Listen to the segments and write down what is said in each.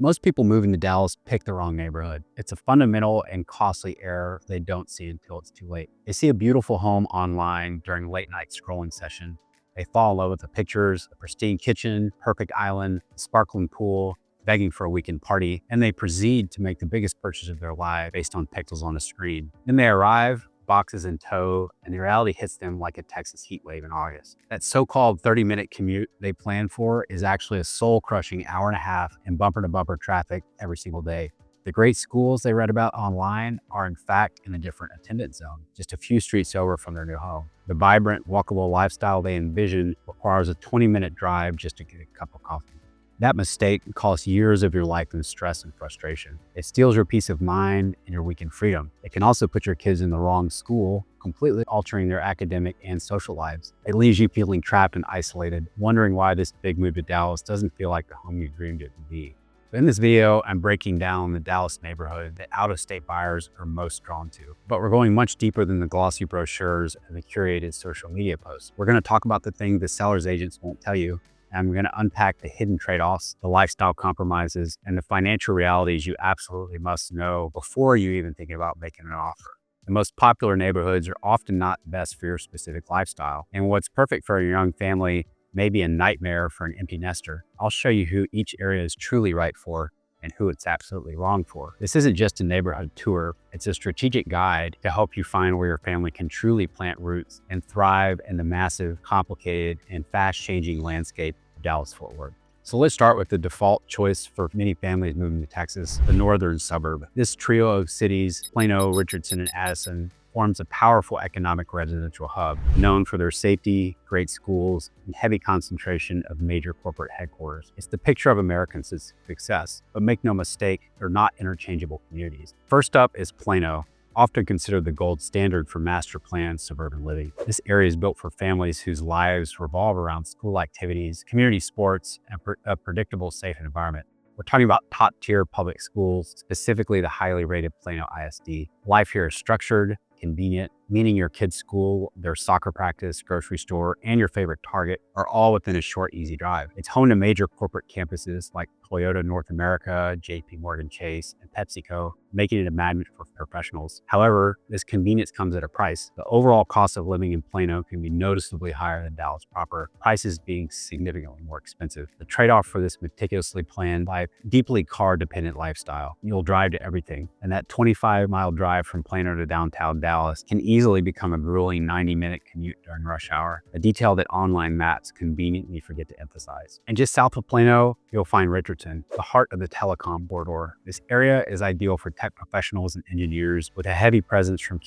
Most people moving to Dallas pick the wrong neighborhood. It's a fundamental and costly error they don't see until it's too late. They see a beautiful home online during late night scrolling session. They fall in love with the pictures, a pristine kitchen, perfect island, sparkling pool, begging for a weekend party, and they proceed to make the biggest purchase of their life based on pixels on a screen. Then they arrive, boxes in tow, and the reality hits them like a Texas heat wave in August. That so-called 30-minute commute they plan for is actually a soul-crushing hour and a half in bumper-to-bumper traffic every single day. The great schools they read about online are in fact in a different attendance zone, just a few streets over from their new home. The vibrant, walkable lifestyle they envision requires a 20-minute drive just to get a cup of coffee. That mistake costs years of your life in stress and frustration. It steals your peace of mind and your weekend freedom. It can also put your kids in the wrong school, completely altering their academic and social lives. It leaves you feeling trapped and isolated, wondering why this big move to Dallas doesn't feel like the home you dreamed it would be. In this video, I'm breaking down the Dallas neighborhood that out-of-state buyers are most drawn to. But we're going much deeper than the glossy brochures and the curated social media posts. We're going to talk about the things the seller's agents won't tell you, and we're going to unpack the hidden trade-offs, the lifestyle compromises, and the financial realities you absolutely must know before you even think about making an offer. The most popular neighborhoods are often not best for your specific lifestyle, and what's perfect for a young family may be a nightmare for an empty nester. I'll show you who each area is truly right for and who it's absolutely wrong for. This isn't just a neighborhood tour, it's a strategic guide to help you find where your family can truly plant roots and thrive in the massive, complicated, and fast-changing landscape of Dallas-Fort Worth. So let's start with the default choice for many families moving to Texas, the northern suburb. This trio of cities, Plano, Richardson, and Addison, forms a powerful economic residential hub, known for their safety, great schools, and heavy concentration of major corporate headquarters. It's the picture of American success, but make no mistake, they're not interchangeable communities. First up is Plano, often considered the gold standard for master planned suburban living. This area is built for families whose lives revolve around school activities, community sports, and a predictable, safe environment. We're talking about top-tier public schools, specifically the highly rated Plano ISD. Life here is structured, convenient, meaning your kid's school, their soccer practice, grocery store, and your favorite Target are all within a short, easy drive. It's home to major corporate campuses like Toyota North America, JP Morgan Chase, and PepsiCo, making it a magnet for professionals. However, this convenience comes at a price. The overall cost of living in Plano can be noticeably higher than Dallas proper, prices being significantly more expensive. The trade-off for this meticulously planned life, deeply car-dependent lifestyle. You'll drive to everything, and that 25-mile drive from Plano to downtown Dallas can easily become a grueling 90-minute commute during rush hour, a detail that online maps conveniently forget to emphasize. And just south of Plano, you'll find Richardson, the heart of the telecom corridor. This area is ideal for tech professionals and engineers with a heavy presence from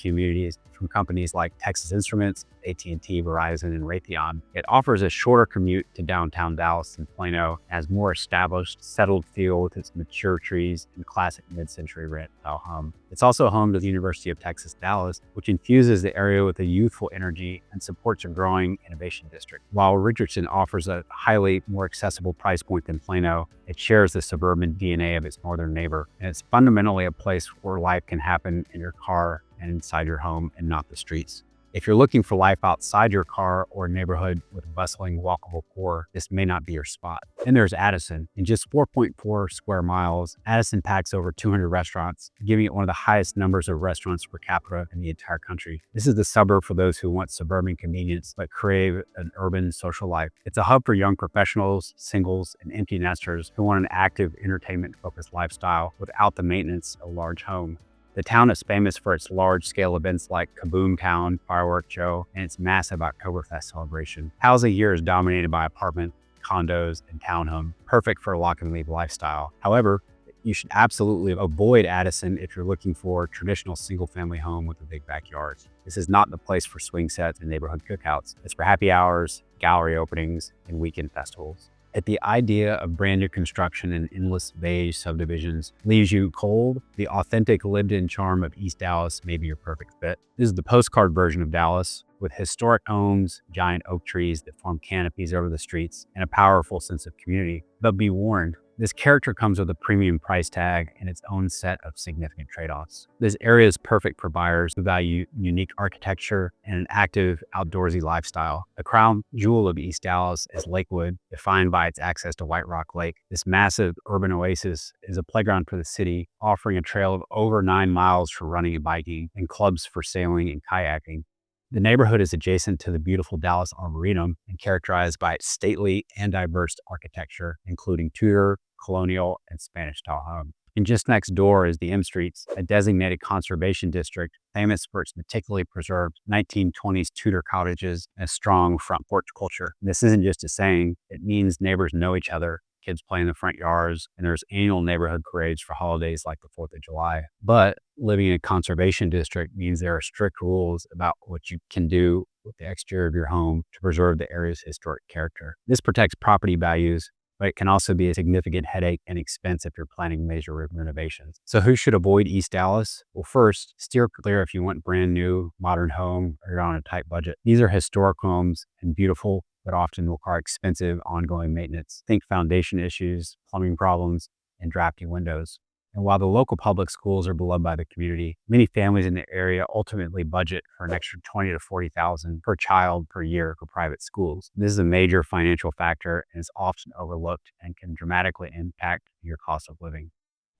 companies like Texas Instruments, AT&T, Verizon, and Raytheon. It offers a shorter commute to downtown Dallas than Plano, has more established, settled feel with its mature trees and classic mid-century ranch-style hum. It's also home to the University of Texas, Dallas, which infuses the area with a youthful energy and supports a growing innovation district. While Richardson offers a highly more accessible price point than Plano, it shares the suburban DNA of its northern neighbor, and it's fundamentally a place where life can happen in your car and inside your home and not the streets. If you're looking for life outside your car or a neighborhood with a bustling, walkable core, this may not be your spot. Then there's Addison. In just 4.4 square miles, Addison packs over 200 restaurants, giving it one of the highest numbers of restaurants per capita in the entire country. This is the suburb for those who want suburban convenience but crave an urban social life. It's a hub for young professionals, singles, and empty nesters who want an active, entertainment-focused lifestyle without the maintenance of a large home. The town is famous for its large-scale events like Kaboom Town, Firework Show, and its massive Oktoberfest celebration. Housing here is dominated by apartment, condos, and townhome, perfect for a lock-and-leave lifestyle. However, you should absolutely avoid Addison if you're looking for a traditional single-family home with a big backyard. This is not the place for swing sets and neighborhood cookouts. It's for happy hours, gallery openings, and weekend festivals. If the idea of brand new construction and endless beige subdivisions leaves you cold, the authentic lived-in charm of East Dallas may be your perfect fit. This is the postcard version of Dallas, with historic homes, giant oak trees that form canopies over the streets, and a powerful sense of community. But be warned, This character comes with a premium price tag and its own set of significant trade-offs. This area is perfect for buyers who value unique architecture and an active, outdoorsy lifestyle. The crown jewel of East Dallas is Lakewood, defined by its access to White Rock Lake. This massive urban oasis is a playground for the city, offering a trail of over 9 miles for running and biking, and clubs for sailing and kayaking. The neighborhood is adjacent to the beautiful Dallas Arboretum and characterized by its stately and diverse architecture, including Tudor, colonial, and Spanish-style homes. And just next door is the M Streets, a designated conservation district famous for its meticulously preserved 1920s Tudor cottages and a strong front porch culture. This isn't just a saying, it means neighbors know each other, kids play in the front yards, and there's annual neighborhood parades for holidays like the 4th of July. But living in a conservation district means there are strict rules about what you can do with the exterior of your home to preserve the area's historic character. This protects property values, but it can also be a significant headache and expense if you're planning major renovations. So who should avoid East Dallas? Well, first, steer clear if you want brand new, modern home or you're on a tight budget. These are historic homes and beautiful, but often require expensive ongoing maintenance. Think foundation issues, plumbing problems, and drafty windows. And while the local public schools are beloved by the community, many families in the area ultimately budget for an extra $20,000 to $40,000 per child per year for private schools. This is a major financial factor and is often overlooked and can dramatically impact your cost of living.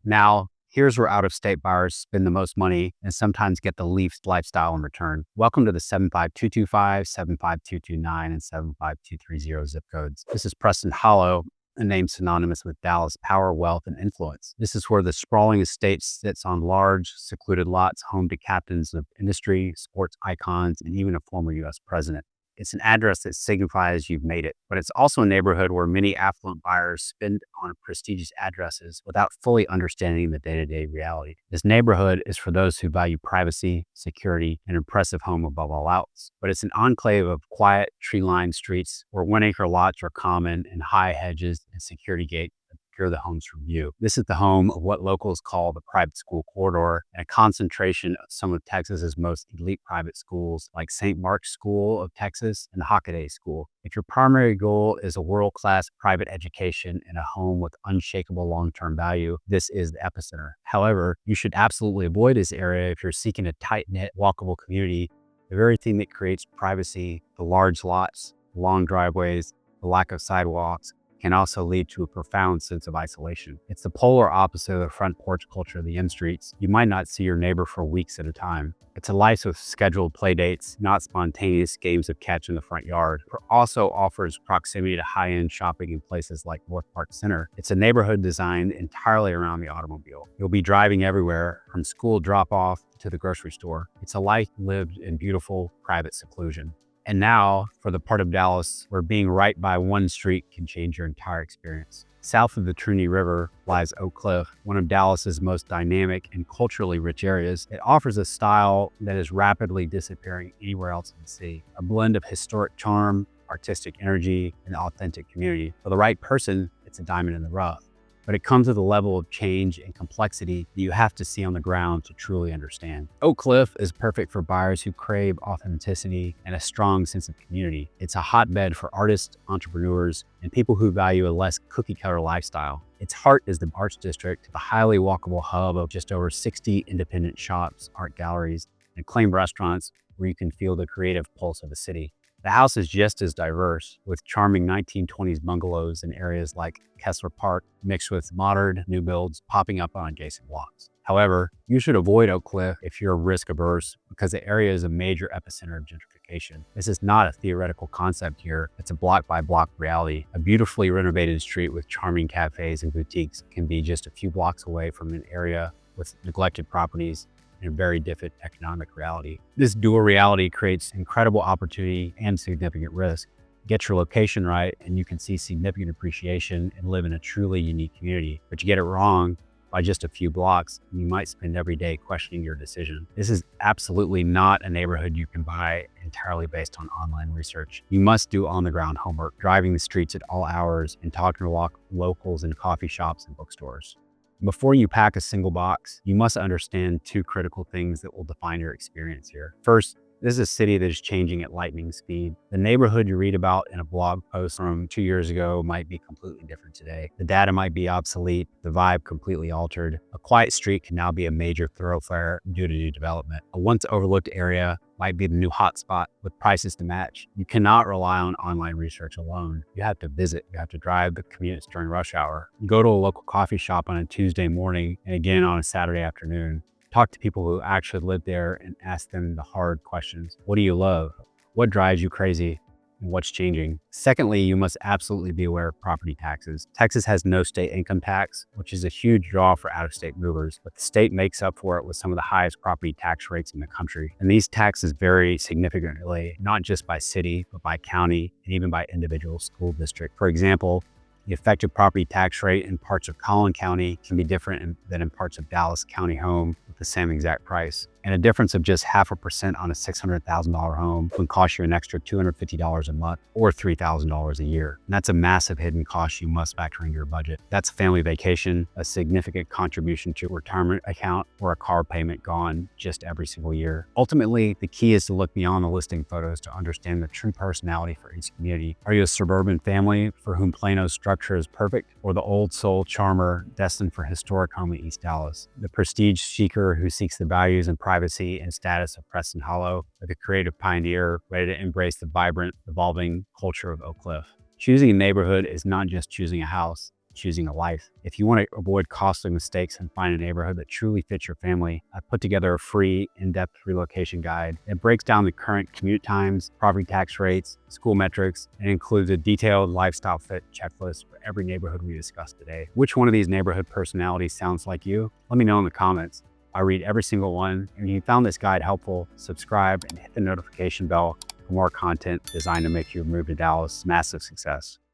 Now, here's where out-of-state buyers spend the most money and sometimes get the least lifestyle in return. Welcome to the 75225, 75229, and 75230 zip codes. This is Preston Hollow, a name synonymous with Dallas power, wealth, and influence. This is where the sprawling estate sits on large, secluded lots home to captains of industry, sports icons, and even a former U.S. president. It's an address that signifies you've made it, but it's also a neighborhood where many affluent buyers spend on prestigious addresses without fully understanding the day-to-day reality. This neighborhood is for those who value privacy, security, and impressive home above all else. But it's an enclave of quiet, tree-lined streets where 1-acre lots are common and high hedges and security gates obscure the homes from view. This is the home of what locals call the private school corridor, and a concentration of some of Texas's most elite private schools like St. Mark's School of Texas and the Hockaday School. If your primary goal is a world-class private education and a home with unshakable long-term value, this is the epicenter. However, you should absolutely avoid this area if you're seeking a tight-knit, walkable community. The very thing that creates privacy, the large lots, the long driveways, the lack of sidewalks, can also lead to a profound sense of isolation. It's the polar opposite of the front porch culture of the M Streets. You might not see your neighbor for weeks at a time. It's a life with scheduled play dates, not spontaneous games of catch in the front yard. It also offers proximity to high-end shopping in places like North Park Center. It's a neighborhood designed entirely around the automobile. You'll be driving everywhere, from school drop-off to the grocery store. It's a life lived in beautiful, private seclusion. And now, for the part of Dallas where being right by one street can change your entire experience. South of the Trinity River lies Oak Cliff, one of Dallas's most dynamic and culturally rich areas. It offers a style that is rapidly disappearing anywhere else in the city. A blend of historic charm, artistic energy, and authentic community. For the right person, it's a diamond in the rough. But it comes with a level of change and complexity that you have to see on the ground to truly understand. Oak Cliff is perfect for buyers who crave authenticity and a strong sense of community. It's a hotbed for artists, entrepreneurs, and people who value a less cookie-cutter lifestyle. Its heart is the Arts District, the highly walkable hub of just over 60 independent shops, art galleries, and acclaimed restaurants where you can feel the creative pulse of the city. The house is just as diverse, with charming 1920s bungalows in areas like Kessler Park, mixed with modern new builds popping up on adjacent blocks. However, you should avoid Oak Cliff if you're risk averse, because the area is a major epicenter of gentrification. This is not a theoretical concept here, it's a block by block reality. A beautifully renovated street with charming cafes and boutiques can be just a few blocks away from an area with neglected properties and a very different economic reality. This dual reality creates incredible opportunity and significant risk. Get your location right and you can see significant appreciation and live in a truly unique community. But you get it wrong by just a few blocks, and you might spend every day questioning your decision. This is absolutely not a neighborhood you can buy entirely based on online research. You must do on-the-ground homework, driving the streets at all hours and talking to locals in coffee shops and bookstores. Before you pack a single box, you must understand two critical things that will define your experience here. First, This is a city that is changing at lightning speed. The neighborhood you read about in a blog post from 2 years ago might be completely different today. The data might be obsolete, the vibe completely altered. A quiet street can now be a major thoroughfare due to new development. A once overlooked area might be the new hotspot with prices to match. You cannot rely on online research alone. You have to visit, you have to drive the commutes during rush hour. Go to a local coffee shop on a Tuesday morning and again on a Saturday afternoon. Talk to people who actually live there and ask them the hard questions. What do you love? What drives you crazy? And what's changing? Secondly, you must absolutely be aware of property taxes. Texas has no state income tax, which is a huge draw for out-of-state movers, but the state makes up for it with some of the highest property tax rates in the country. And these taxes vary significantly, not just by city, but by county and even by individual school district. For example, the effective property tax rate in parts of Collin County can be different than in parts of Dallas County home with the same exact price. And a difference of just 0.5% on a $600,000 home can cost you an extra $250 a month or $3,000 a year. And that's a massive hidden cost you must factor into your budget. That's a family vacation, a significant contribution to a retirement account, or a car payment gone just every single year. Ultimately, the key is to look beyond the listing photos to understand the true personality for each community. Are you a suburban family for whom Plano's structure is perfect, or the old soul charmer destined for historic home in East Dallas? The prestige seeker who seeks the values and privacy and status of Preston Hollow, or the creative pioneer ready to embrace the vibrant, evolving culture of Oak Cliff? Choosing a neighborhood is not just choosing a house, choosing a life. If you want to avoid costly mistakes and find a neighborhood that truly fits your family, I've put together a free, in-depth relocation guide. It breaks down the current commute times, property tax rates, school metrics, and includes a detailed lifestyle fit checklist for every neighborhood we discussed today. Which one of these neighborhood personalities sounds like you? Let me know in the comments. I read every single one, and if you found this guide helpful, subscribe and hit the notification bell for more content designed to make your move to Dallas a massive success.